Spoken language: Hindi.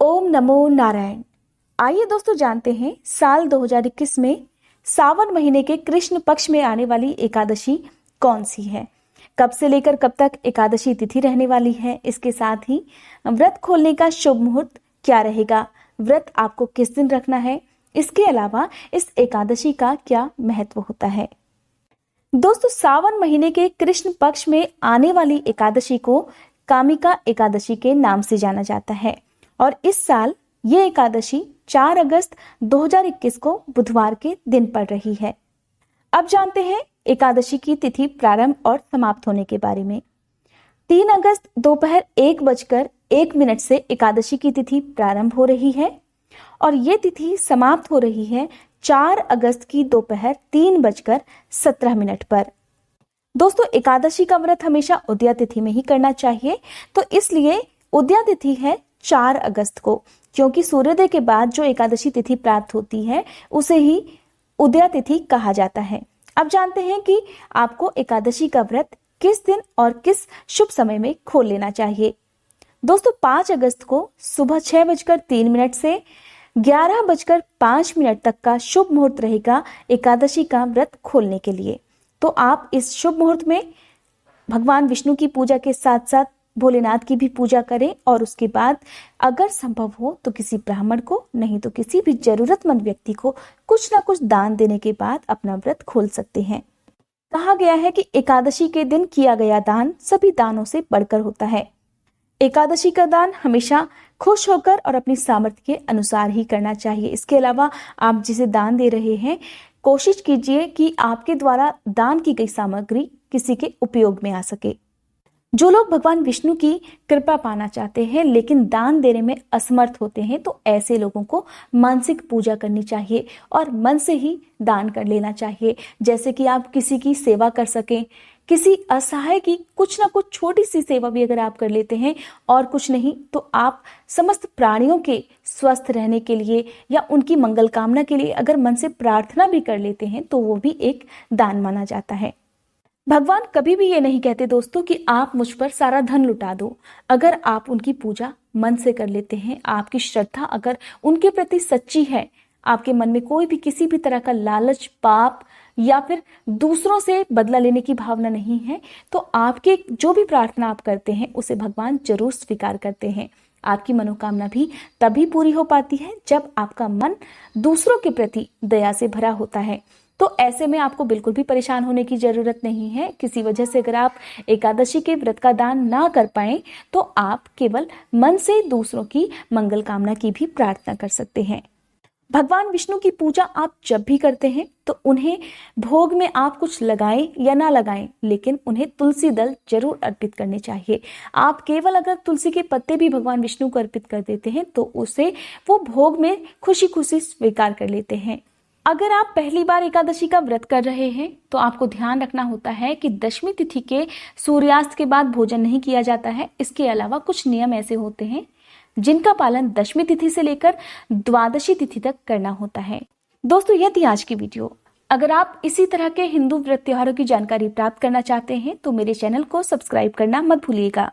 ओम नमो नारायण। आइए दोस्तों जानते हैं साल 2021 में सावन महीने के कृष्ण पक्ष में आने वाली एकादशी कौन सी है, कब से लेकर कब तक एकादशी तिथि रहने वाली है। इसके साथ ही व्रत खोलने का शुभ मुहूर्त क्या रहेगा, व्रत आपको किस दिन रखना है, इसके अलावा इस एकादशी का क्या महत्व होता है। दोस्तों, सावन महीने के कृष्ण पक्ष में आने वाली एकादशी को कामिका एकादशी के नाम से जाना जाता है और इस साल ये एकादशी 4 अगस्त 2021 को बुधवार के दिन पड़ रही है। अब जानते हैं एकादशी की तिथि प्रारंभ और समाप्त होने के बारे में। 3 अगस्त दोपहर 1:01 से एकादशी की तिथि प्रारंभ हो रही है और ये तिथि समाप्त हो रही है 4 अगस्त की दोपहर 3:17 पर। दोस्तों, एकादशी का व्रत हमेशा उदया तिथि में ही करना चाहिए, तो इसलिए उदया तिथि है 4 अगस्त को, क्योंकि सूर्योदय के बाद जो एकादशी तिथि प्राप्त होती है उसे ही उदया तिथि कहा जाता है। अब जानते हैं कि आपको एकादशी का व्रत किस दिन और किस शुभ समय में खोल लेना चाहिए। दोस्तों, 5 अगस्त को सुबह 6:03 से 11:05 तक का शुभ मुहूर्त रहेगा एकादशी का व्रत खोलने के लिए। तो आप इस शुभ मुहूर्त में भगवान विष्णु की पूजा के साथ साथ भोलेनाथ की भी पूजा करें और उसके बाद अगर संभव हो तो किसी ब्राह्मण को, नहीं तो किसी भी जरूरतमंद व्यक्ति को कुछ ना कुछ दान देने के बाद अपना व्रत खोल सकते हैं। कहा गया है कि एकादशी के दिन किया गया दान सभी दानों से बढ़कर होता है। एकादशी का दान हमेशा खुश होकर और अपनी सामर्थ्य के अनुसार ही करना चाहिए। इसके अलावा आप जिसे दान दे रहे हैं, कोशिश कीजिए कि आपके द्वारा दान की गई सामग्री किसी के उपयोग में आ सके। जो लोग भगवान विष्णु की कृपा पाना चाहते हैं लेकिन दान देने में असमर्थ होते हैं, तो ऐसे लोगों को मानसिक पूजा करनी चाहिए और मन से ही दान कर लेना चाहिए। जैसे कि आप किसी की सेवा कर सकें, किसी असहाय की कुछ ना कुछ छोटी सी सेवा भी अगर आप कर लेते हैं और कुछ नहीं तो आप समस्त प्राणियों के स्वस्थ रहने के लिए या उनकी मंगल कामना के लिए अगर मन से प्रार्थना भी कर लेते हैं तो वो भी एक दान माना जाता है। भगवान कभी भी ये नहीं कहते दोस्तों कि आप मुझ पर सारा धन लुटा दो। अगर आप उनकी पूजा मन से कर लेते हैं, आपकी श्रद्धा अगर उनके प्रति सच्ची है, आपके मन में कोई भी किसी भी तरह का लालच, पाप या फिर दूसरों से बदला लेने की भावना नहीं है, तो आपके जो भी प्रार्थना आप करते हैं उसे भगवान जरूर स्वीकार करते हैं। आपकी मनोकामना भी तभी पूरी हो पाती है जब आपका मन दूसरों के प्रति दया से भरा होता है। तो ऐसे में आपको बिल्कुल भी परेशान होने की जरूरत नहीं है। किसी वजह से अगर आप एकादशी के व्रत का दान ना कर पाए तो आप केवल मन से दूसरों की मंगल कामना की भी प्रार्थना कर सकते हैं। भगवान विष्णु की पूजा आप जब भी करते हैं तो उन्हें भोग में आप कुछ लगाएं या ना लगाएं, लेकिन उन्हें तुलसी दल जरूर अर्पित करने चाहिए। आप केवल अगर तुलसी के पत्ते भी भगवान विष्णु को अर्पित कर देते हैं तो उसे वो भोग में खुशी खुशी स्वीकार कर लेते हैं। अगर आप पहली बार एकादशी का व्रत कर रहे हैं तो आपको ध्यान रखना होता है कि दशमी तिथि के सूर्यास्त के बाद भोजन नहीं किया जाता है। इसके अलावा कुछ नियम ऐसे होते हैं जिनका पालन दशमी तिथि से लेकर द्वादशी तिथि तक करना होता है। दोस्तों, यह थी आज की वीडियो। अगर आप इसी तरह के हिंदू व्रत त्योहारों की जानकारी प्राप्त करना चाहते हैं तो मेरे चैनल को सब्सक्राइब करना मत भूलिएगा।